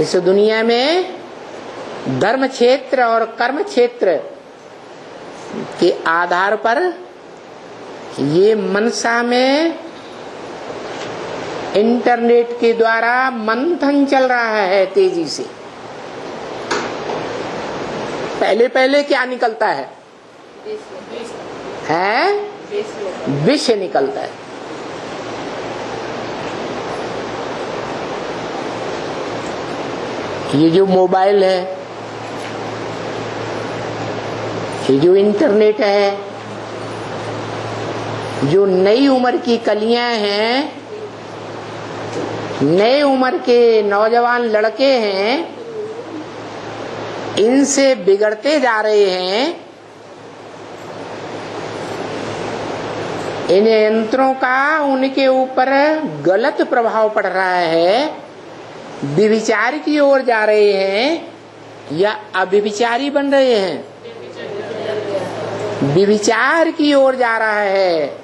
इस दुनिया में धर्म क्षेत्र और कर्म क्षेत्र के आधार पर ये मनसा में इंटरनेट के द्वारा मंथन चल रहा है तेजी से। पहले पहले क्या निकलता है? विष निकलता है। ये जो मोबाइल है, ये जो इंटरनेट है, जो नई उम्र की कलियां हैं, नए उम्र के नौजवान लड़के हैं, इनसे बिगड़ते जा रहे हैं। इन यंत्रों का उनके ऊपर गलत प्रभाव पड़ रहा है। व्यभिचार की ओर जा रहे हैं या अव्यभिचारी बन रहे हैं? व्यभिचार की ओर जा रहा है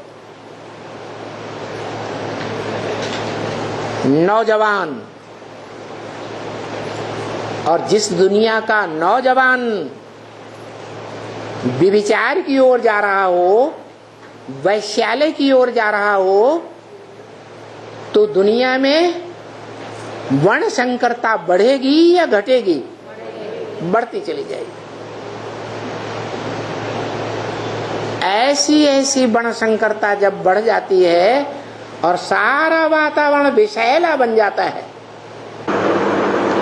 नौजवान। और जिस दुनिया का नौजवान व्यभिचार की ओर जा रहा हो, वैश्यालय की ओर जा रहा हो, तो दुनिया में वर्ण संकरता बढ़ेगी या घटेगी? बढ़ती चली जाएगी। ऐसी ऐसी वर्ण संकरता जब बढ़ जाती है और सारा वातावरण विषैला बन जाता है।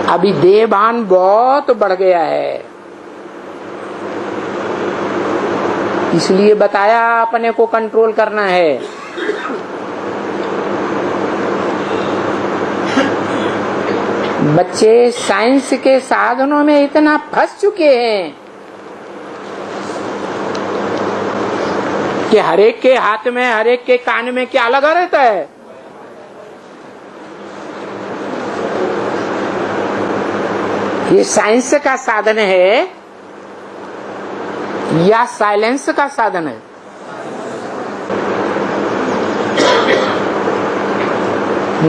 अभी देहभान बहुत बढ़ गया है, इसलिए बताया अपने को कंट्रोल करना है। बच्चे साइंस के साधनों में इतना फंस चुके हैं कि हरेक के हाथ में, हरेक के कान में क्या लगा रहता है? ये साइंस का साधन है या साइलेंस का साधन है?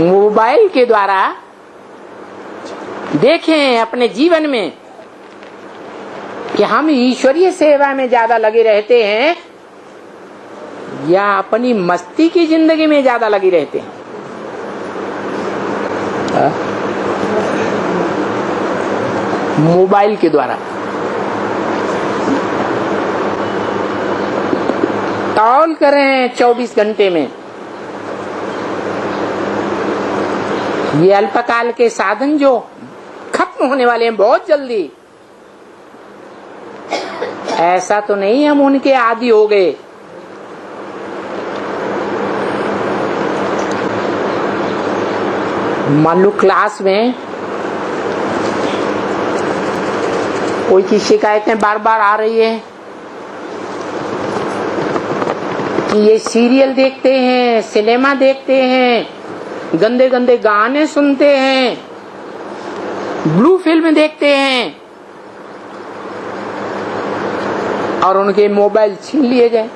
मोबाइल के द्वारा देखें अपने जीवन में कि हम ईश्वरीय सेवा में ज्यादा लगे रहते हैं या अपनी मस्ती की जिंदगी में ज्यादा लगे रहते हैं। मोबाइल के द्वारा तौल करें 24 घंटे में। ये अल्पकाल के साधन जो खत्म होने वाले हैं बहुत जल्दी, ऐसा तो नहीं हम उनके आदी हो गए। मान लो क्लास में कोई की शिकायतें बार बार आ रही है कि ये सीरियल देखते हैं, सिनेमा देखते हैं, गंदे गंदे गाने सुनते हैं, ब्लू फिल्म देखते हैं और उनके मोबाइल छीन लिए जाए।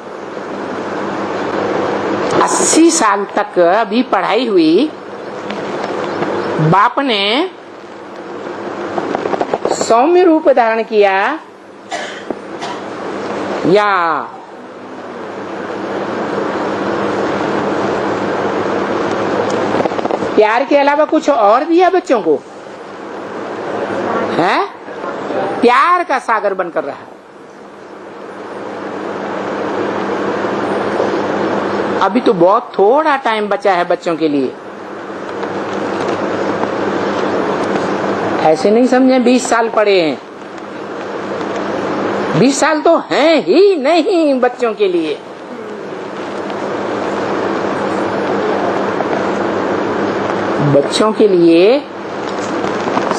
80 साल तक अभी पढ़ाई हुई, बाप ने सौम्य रूप धारण किया या प्यार के अलावा कुछ और दिया बच्चों को? है प्यार का सागर बनकर रहा। अभी तो बहुत थोड़ा टाइम बचा है बच्चों के लिए। ऐसे नहीं समझे 20 साल पड़े हैं। 20 साल तो हैं ही नहीं बच्चों के लिए। बच्चों के लिए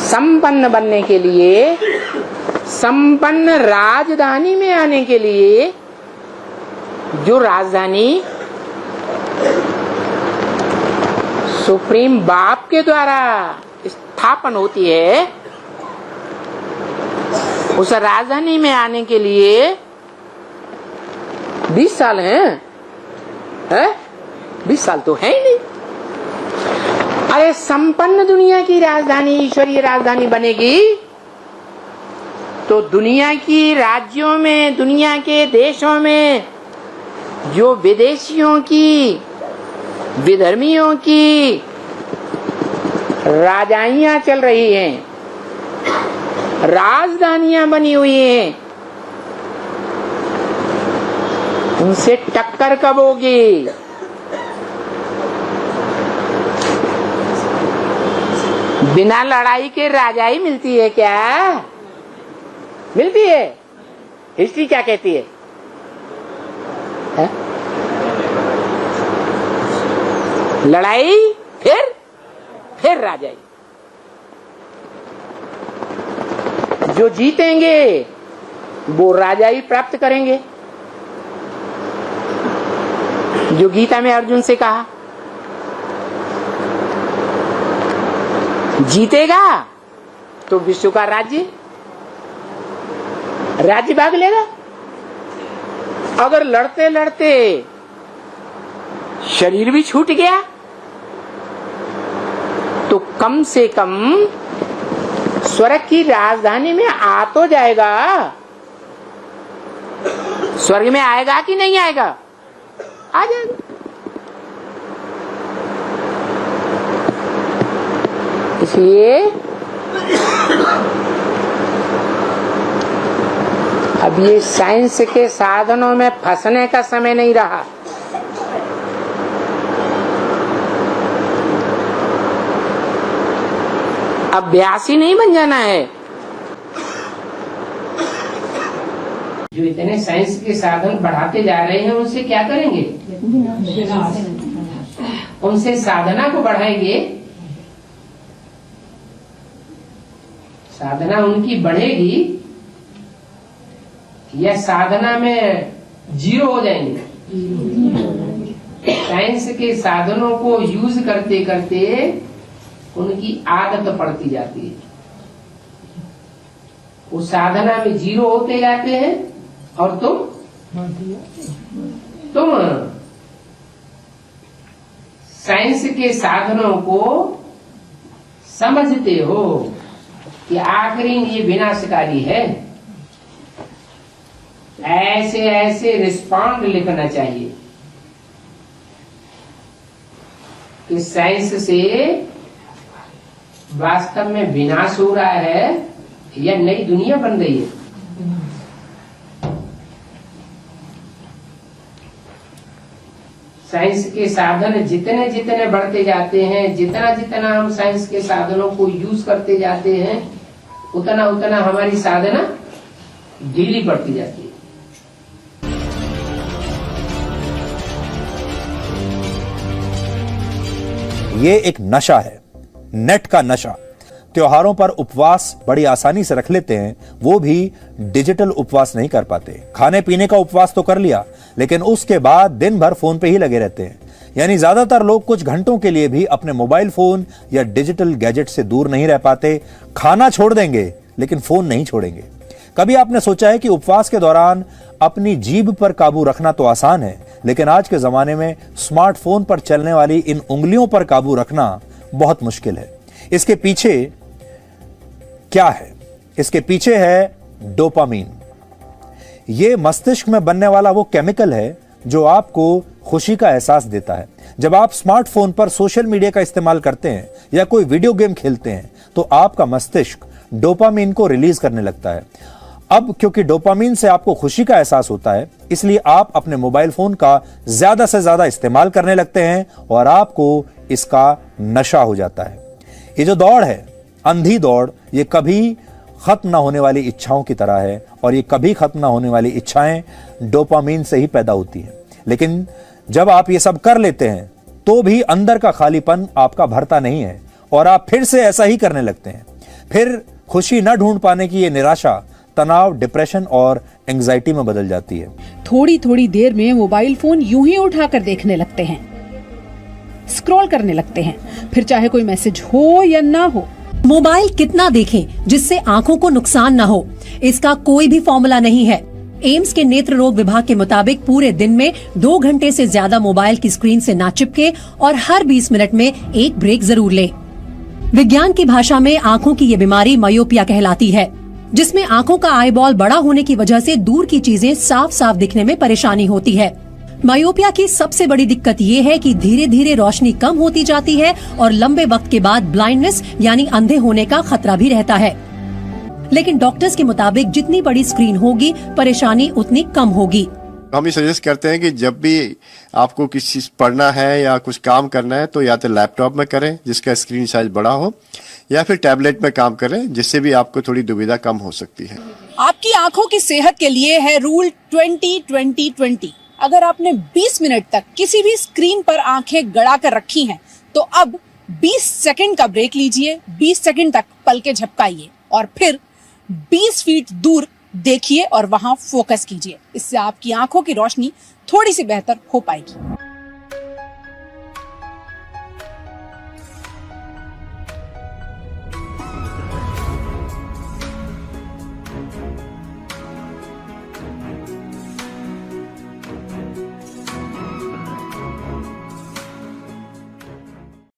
संपन्न बनने के लिए, संपन्न राजधानी में आने के लिए, जो राजधानी सुप्रीम बाप के द्वारा स्थापन होती है, उस राजधानी में आने के लिए 20 साल हैं? 20 साल तो है ही नहीं। अरे संपन्न दुनिया की राजधानी, ईश्वरीय राजधानी बनेगी तो दुनिया की राज्यों में, दुनिया के देशों में जो विदेशियों की, विधर्मियों की राजाइयां चल रही हैं, राजधानियां बनी हुई हैं, उनसे टक्कर कब होगी? बिना लड़ाई के राजाई मिलती है क्या? मिलती है? हिस्ट्री क्या कहती है? लड़ाई फिर राजाई। जो जीतेंगे वो राजाई प्राप्त करेंगे। जो गीता में अर्जुन से कहा, जीतेगा तो विश्व का राज्य भाग लेगा। अगर लड़ते लड़ते शरीर भी छूट गया तो कम से कम स्वर्ग की राजधानी में आ तो जाएगा। स्वर्ग में आएगा कि नहीं आएगा? आ जाएगा। इसलिए अब ये साइंस के साधनों में फंसने का समय नहीं रहा। अभ्यासी नहीं बन जाना है। जो इतने साइंस के साधन बढ़ाते जा रहे हैं उनसे क्या करेंगे? उनसे साधना को बढ़ाएंगे। साधना उनकी बढ़ेगी या साधना में जीरो हो जाएंगे? साइंस के साधनों को यूज करते करते उनकी आदत पड़ती जाती है। वो साधना में जीरो होते जाते हैं और तुम साइंस के साधनों को समझते हो कि आखिरी ये विनाशकारी है। ऐसे ऐसे रिस्पॉन्ड लिखना चाहिए कि साइंस से वास्तव में विनाश हो रहा है या नई दुनिया बन रही है। साइंस के साधन जितने जितने बढ़ते जाते हैं, जितना जितना हम साइंस के साधनों को यूज करते जाते हैं, उतना उतना हमारी साधना ढीली पड़ती जाती है। ये एक नशा है, नेट का नशा। त्योहारों पर उपवास बड़ी आसानी से रख लेते हैं, वो भी डिजिटल उपवास नहीं कर पाते। खाने पीने का उपवास तो कर लिया, लेकिन उसके बाद दिन भर फोन पे ही लगे रहते हैं। यानी ज्यादातर लोग कुछ घंटों के लिए भी अपने मोबाइल फोन या डिजिटल गैजेट से दूर नहीं रह पाते। खाना छोड़ देंगे लेकिन फोन नहीं छोड़ेंगे। कभी आपने सोचा है कि उपवास के दौरान अपनी जीभ पर काबू रखना तो आसान है, लेकिन आज के जमाने में स्मार्टफोन पर चलने वाली इन उंगलियों पर काबू रखना बहुत मुश्किल है। इसके पीछे क्या है? इसके पीछे है डोपामीन। यह मस्तिष्क में बनने वाला वो केमिकल है जो आपको खुशी का एहसास देता है। जब आप स्मार्टफोन पर सोशल मीडिया का इस्तेमाल करते हैं या कोई वीडियो गेम खेलते हैं तो आपका मस्तिष्क डोपामीन को रिलीज करने लगता है। अब क्योंकि डोपामीन से आपको खुशी का एहसास होता है, इसलिए आप अपने मोबाइल फोन का ज्यादा से ज्यादा इस्तेमाल करने लगते हैं और आपको इसका नशा हो जाता है। ये जो दौड़ है, अंधी दौड़, ये कभी खत्म ना होने वाली इच्छाओं की तरह है और ये कभी खत्म ना होने वाली इच्छाएं डोपामीन से ही पैदा होती हैं। लेकिन जब आप ये सब कर लेते हैं तो भी अंदर का खालीपन आपका भरता नहीं है और आप फिर से ऐसा ही करने लगते हैं। फिर खुशी न ढूंढ पाने की ये निराशा तनाव, डिप्रेशन और एंजाइटी में बदल जाती है। थोड़ी थोड़ी देर में मोबाइल फोन यूं ही उठाकर देखने लगते हैं, स्क्रॉल करने लगते हैं, फिर चाहे कोई मैसेज हो या ना हो। मोबाइल कितना देखें जिससे आंखों को नुकसान ना हो, इसका कोई भी फॉर्मूला नहीं है। एम्स के नेत्र रोग विभाग के मुताबिक पूरे दिन में 2 घंटे से ज्यादा मोबाइल की स्क्रीन से ना चिपके और हर 20 मिनट में एक ब्रेक जरूर ले। विज्ञान की भाषा में आंखों की ये बीमारी मायोपिया कहलाती है, जिसमें आंखों का आईबॉल बड़ा होने की वजह से दूर की चीजें साफ साफ दिखने में परेशानी होती है। मायोपिया की सबसे बड़ी दिक्कत ये है कि धीरे धीरे रोशनी कम होती जाती है और लंबे वक्त के बाद ब्लाइंडनेस यानी अंधे होने का खतरा भी रहता है। लेकिन डॉक्टर्स के मुताबिक जितनी बड़ी स्क्रीन होगी परेशानी उतनी कम होगी। हम ये सजेस्ट करते हैं कि जब भी आपको किसी चीज पढ़ना है या कुछ काम करना है तो या तो लैपटॉप में करें जिसका स्क्रीन साइज बड़ा हो, या फिर टैबलेट में काम करें जिससे भी आपको थोड़ी दुविधा कम हो सकती है। आपकी आंखों की सेहत के लिए है रूल 20-20-20। अगर आपने 20 मिनट तक किसी भी स्क्रीन पर आंखें गड़ा कर रखी हैं, तो अब 20 सेकंड का ब्रेक लीजिए, 20 सेकंड तक पलकें झपकाइए और फिर 20 फीट दूर देखिए और वहां फोकस कीजिए। इससे आपकी आंखों की रोशनी थोड़ी सी बेहतर हो पाएगी।